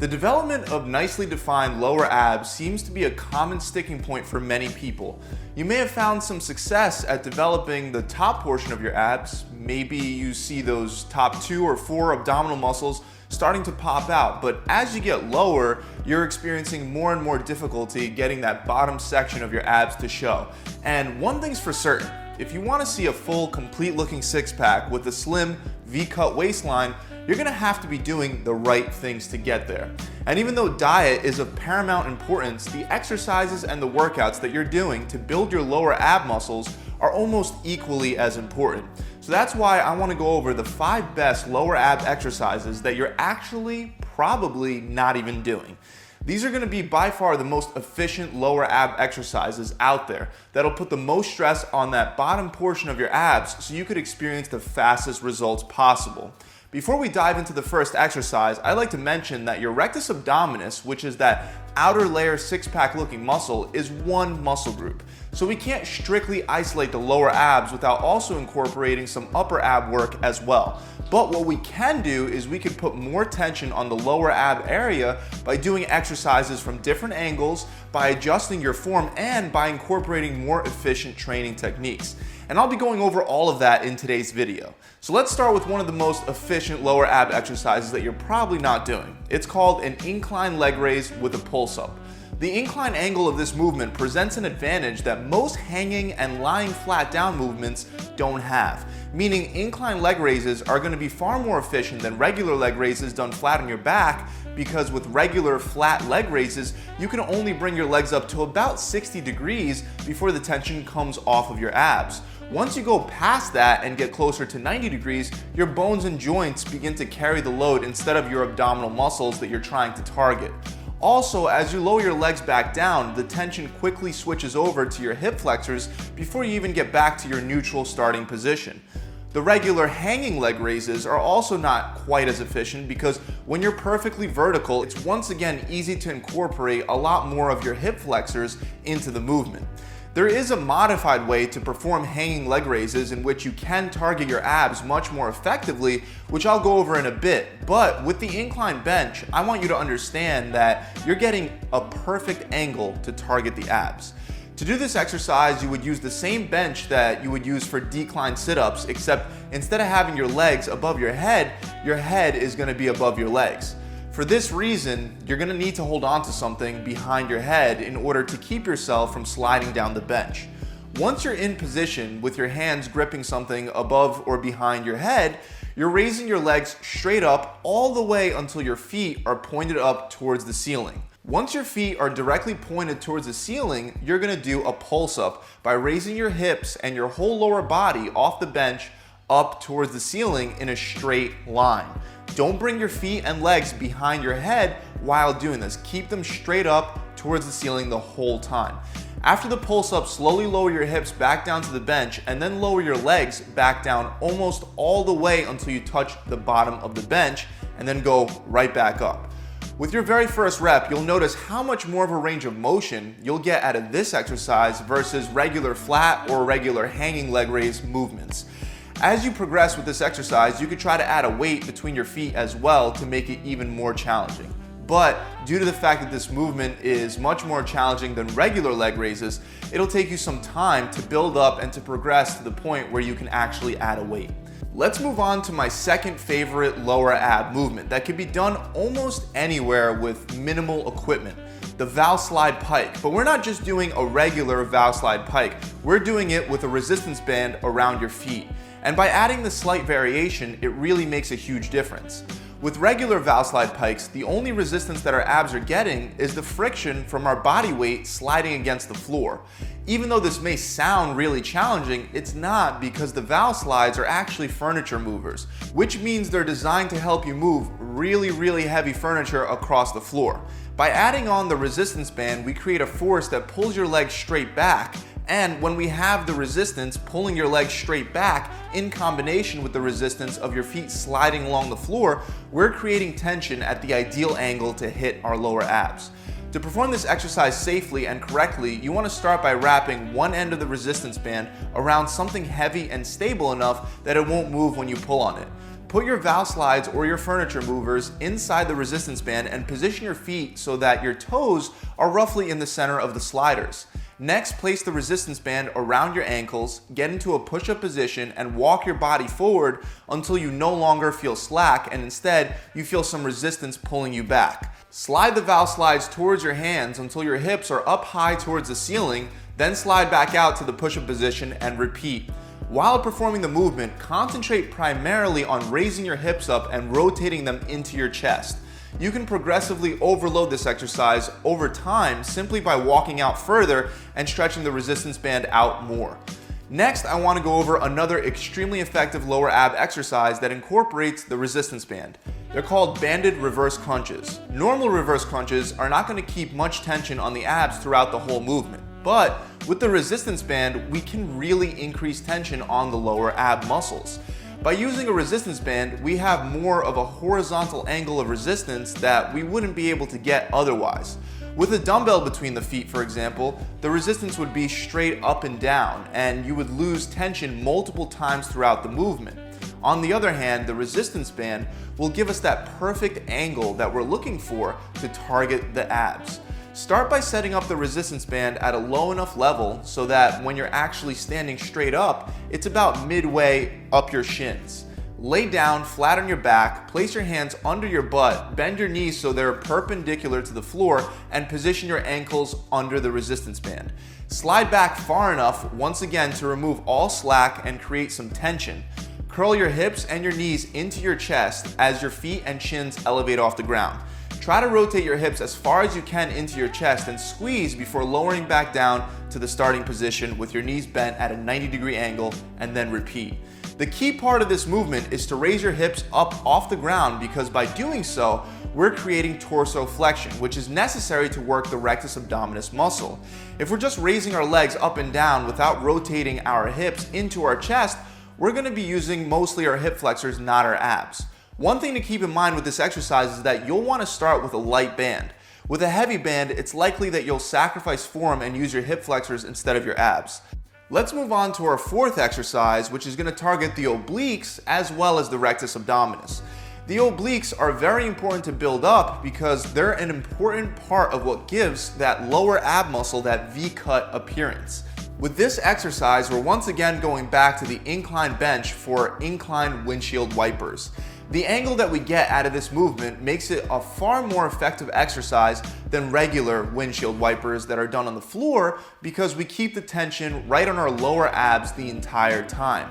The development of nicely defined lower abs seems to be a common sticking point for many people. You may have found some success at developing the top portion of your abs. Maybe you see those top 2 or 4 abdominal muscles starting to pop out, but as you get lower, you're experiencing more and more difficulty getting that bottom section of your abs to show. And one thing's for certain, if you want to see a full, complete looking six-pack with a slim V-cut waistline, you're gonna have to be doing the right things to get there. And even though diet is of paramount importance, the exercises and the workouts that you're doing to build your lower ab muscles are almost equally as important. So that's why I wanna go over the 5 best lower ab exercises that you're actually probably not even doing. These are gonna be by far the most efficient lower ab exercises out there that'll put the most stress on that bottom portion of your abs so you could experience the fastest results possible. Before we dive into the first exercise, I'd like to mention that your rectus abdominis, which is that outer layer six-pack looking muscle, is one muscle group. So we can't strictly isolate the lower abs without also incorporating some upper ab work as well. But what we can do is we can put more tension on the lower ab area by doing exercises from different angles, by adjusting your form, and by incorporating more efficient training techniques. And I'll be going over all of that in today's video. So let's start with one of the most efficient lower ab exercises that you're probably not doing. It's called an incline leg raise with a pulse up. The incline angle of this movement presents an advantage that most hanging and lying flat down movements don't have, meaning incline leg raises are going to be far more efficient than regular leg raises done flat on your back, because with regular flat leg raises, you can only bring your legs up to about 60 degrees before the tension comes off of your abs. Once you go past that and get closer to 90 degrees, your bones and joints begin to carry the load instead of your abdominal muscles that you're trying to target. Also, as you lower your legs back down, the tension quickly switches over to your hip flexors before you even get back to your neutral starting position. The regular hanging leg raises are also not quite as efficient because when you're perfectly vertical, it's once again easy to incorporate a lot more of your hip flexors into the movement. There is a modified way to perform hanging leg raises in which you can target your abs much more effectively, which I'll go over in a bit. But with the incline bench, I want you to understand that you're getting a perfect angle to target the abs. To do this exercise, you would use the same bench that you would use for decline sit-ups, except instead of having your legs above your head is going to be above your legs. For this reason, you're going to need to hold on to something behind your head in order to keep yourself from sliding down the bench. Once you're in position with your hands gripping something above or behind your head, you're raising your legs straight up all the way until your feet are pointed up towards the ceiling. Once your feet are directly pointed towards the ceiling, you're going to do a pulse up by raising your hips and your whole lower body off the bench up towards the ceiling in a straight line. Don't bring your feet and legs behind your head while doing this. Keep them straight up towards the ceiling the whole time. After the pulse up, slowly lower your hips back down to the bench and then lower your legs back down almost all the way until you touch the bottom of the bench and then go right back up. With your very first rep, you'll notice how much more of a range of motion you'll get out of this exercise versus regular flat or regular hanging leg raise movements. As you progress with this exercise, you could try to add a weight between your feet as well to make it even more challenging. But due to the fact that this movement is much more challenging than regular leg raises, it'll take you some time to build up and to progress to the point where you can actually add a weight. Let's move on to my second favorite lower ab movement that can be done almost anywhere with minimal equipment, the Valslide pike. But we're not just doing a regular Valslide pike, we're doing it with a resistance band around your feet. And by adding the slight variation, it really makes a huge difference. With regular Valslide pikes, the only resistance that our abs are getting is the friction from our body weight sliding against the floor. Even though this may sound really challenging, it's not, because the Valslides are actually furniture movers, which means they're designed to help you move really heavy furniture across the floor. By adding on the resistance band, we create a force that pulls your legs straight back. And when we have the resistance pulling your legs straight back in combination with the resistance of your feet sliding along the floor, we're creating tension at the ideal angle to hit our lower abs. To perform this exercise safely and correctly, you want to start by wrapping one end of the resistance band around something heavy and stable enough that it won't move when you pull on it. Put your valve slides or your furniture movers inside the resistance band and position your feet so that your toes are roughly in the center of the sliders. Next, place the resistance band around your ankles, get into a push-up position, and walk your body forward until you no longer feel slack and instead you feel some resistance pulling you back. Slide the valve slides towards your hands until your hips are up high towards the ceiling, then slide back out to the push-up position and repeat. While performing the movement, concentrate primarily on raising your hips up and rotating them into your chest. You can progressively overload this exercise over time simply by walking out further and stretching the resistance band out more. Next, I want to go over another extremely effective lower ab exercise that incorporates the resistance band. They're called banded reverse crunches. Normal reverse crunches are not going to keep much tension on the abs throughout the whole movement. But with the resistance band, we can really increase tension on the lower ab muscles. By using a resistance band, we have more of a horizontal angle of resistance that we wouldn't be able to get otherwise. With a dumbbell between the feet, for example, the resistance would be straight up and down, and you would lose tension multiple times throughout the movement. On the other hand, the resistance band will give us that perfect angle that we're looking for to target the abs. Start by setting up the resistance band at a low enough level so that when you're actually standing straight up, it's about midway up your shins. Lay down flat on your back, place your hands under your butt, bend your knees so they're perpendicular to the floor, and position your ankles under the resistance band. Slide back far enough once again to remove all slack and create some tension. Curl your hips and your knees into your chest as your feet and shins elevate off the ground. Try to rotate your hips as far as you can into your chest and squeeze before lowering back down to the starting position with your knees bent at a 90-degree angle, and then repeat. The key part of this movement is to raise your hips up off the ground because by doing so, we're creating torso flexion, which is necessary to work the rectus abdominis muscle. If we're just raising our legs up and down without rotating our hips into our chest, we're going to be using mostly our hip flexors, not our abs. One thing to keep in mind with this exercise is that you'll want to start with a light band. With a heavy band, it's likely that you'll sacrifice form and use your hip flexors instead of your abs. Let's move on to our fourth exercise, which is going to target the obliques as well as the rectus abdominis. The obliques are very important to build up because they're an important part of what gives that lower ab muscle that V-cut appearance. With this exercise, we're once again going back to the incline bench for incline windshield wipers. The angle that we get out of this movement makes it a far more effective exercise than regular windshield wipers that are done on the floor because we keep the tension right on our lower abs the entire time.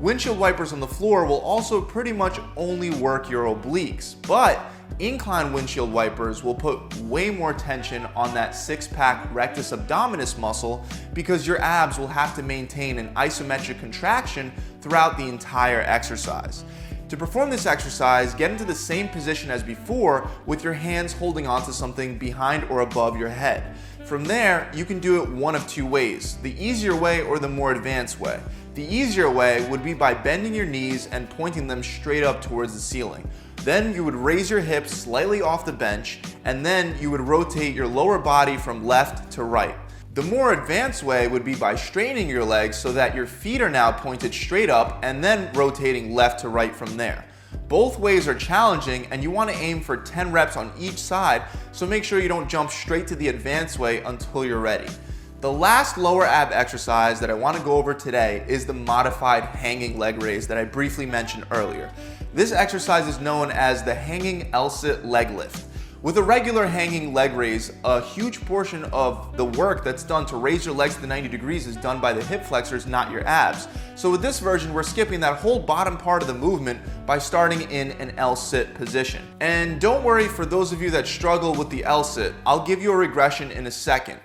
Windshield wipers on the floor will also pretty much only work your obliques, but incline windshield wipers will put way more tension on that six-pack rectus abdominis muscle because your abs will have to maintain an isometric contraction throughout the entire exercise. To perform this exercise, get into the same position as before with your hands holding onto something behind or above your head. From there, you can do it one of two ways, the easier way or the more advanced way. The easier way would be by bending your knees and pointing them straight up towards the ceiling. Then you would raise your hips slightly off the bench, and then you would rotate your lower body from left to right. The more advanced way would be by straightening your legs so that your feet are now pointed straight up and then rotating left to right from there. Both ways are challenging and you want to aim for 10 reps on each side, so make sure you don't jump straight to the advanced way until you're ready. The last lower ab exercise that I want to go over today is the modified hanging leg raise that I briefly mentioned earlier. This exercise is known as the hanging L-sit leg lift. With a regular hanging leg raise, a huge portion of the work that's done to raise your legs to 90 degrees is done by the hip flexors, not your abs. So with this version, we're skipping that whole bottom part of the movement by starting in an L-sit position. And don't worry for those of you that struggle with the L-sit, I'll give you a regression in a second.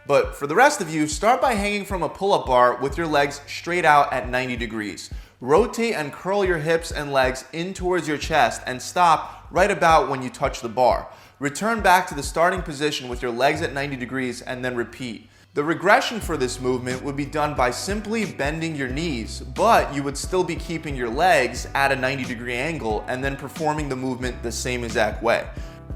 But for the rest of you, start by hanging from a pull-up bar with your legs straight out at 90 degrees. Rotate and curl your hips and legs in towards your chest and stop right about when you touch the bar. Return back to the starting position with your legs at 90 degrees and then repeat. The regression for this movement would be done by simply bending your knees, but you would still be keeping your legs at a 90-degree angle and then performing the movement the same exact way.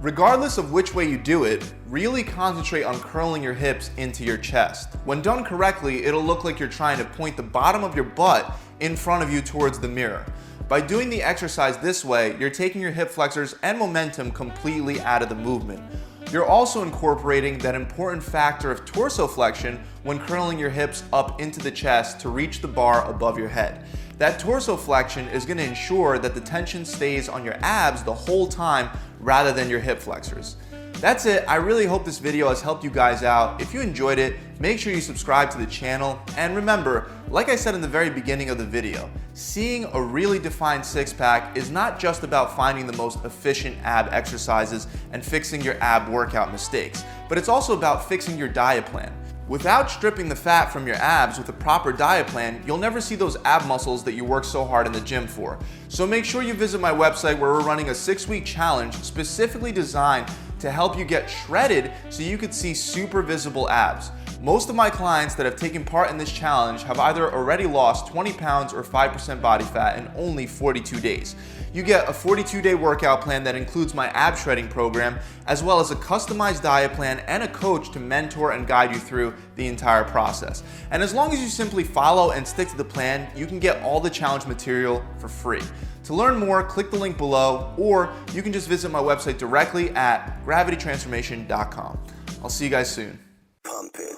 Regardless of which way you do it, really concentrate on curling your hips into your chest. When done correctly, it'll look like you're trying to point the bottom of your butt in front of you towards the mirror. By doing the exercise this way, you're taking your hip flexors and momentum completely out of the movement. You're also incorporating that important factor of torso flexion when curling your hips up into the chest to reach the bar above your head. That torso flexion is going to ensure that the tension stays on your abs the whole time rather than your hip flexors. That's it. I really hope this video has helped you guys out. If you enjoyed it, make sure you subscribe to the channel. And remember, like I said in the very beginning of the video, seeing a really defined six-pack is not just about finding the most efficient ab exercises and fixing your ab workout mistakes, but it's also about fixing your diet plan. Without stripping the fat from your abs with a proper diet plan, you'll never see those ab muscles that you work so hard in the gym for. So make sure you visit my website where we're running a 6-week challenge specifically designed to help you get shredded so you could see super visible abs. Most of my clients that have taken part in this challenge have either already lost 20 pounds or 5% body fat in only 42 days. You get a 42-day workout plan that includes my ab shredding program, as well as a customized diet plan and a coach to mentor and guide you through the entire process. And as long as you simply follow and stick to the plan, you can get all the challenge material for free. To learn more, click the link below, or you can just visit my website directly at gravitytransformation.com. I'll see you guys soon. Pump it.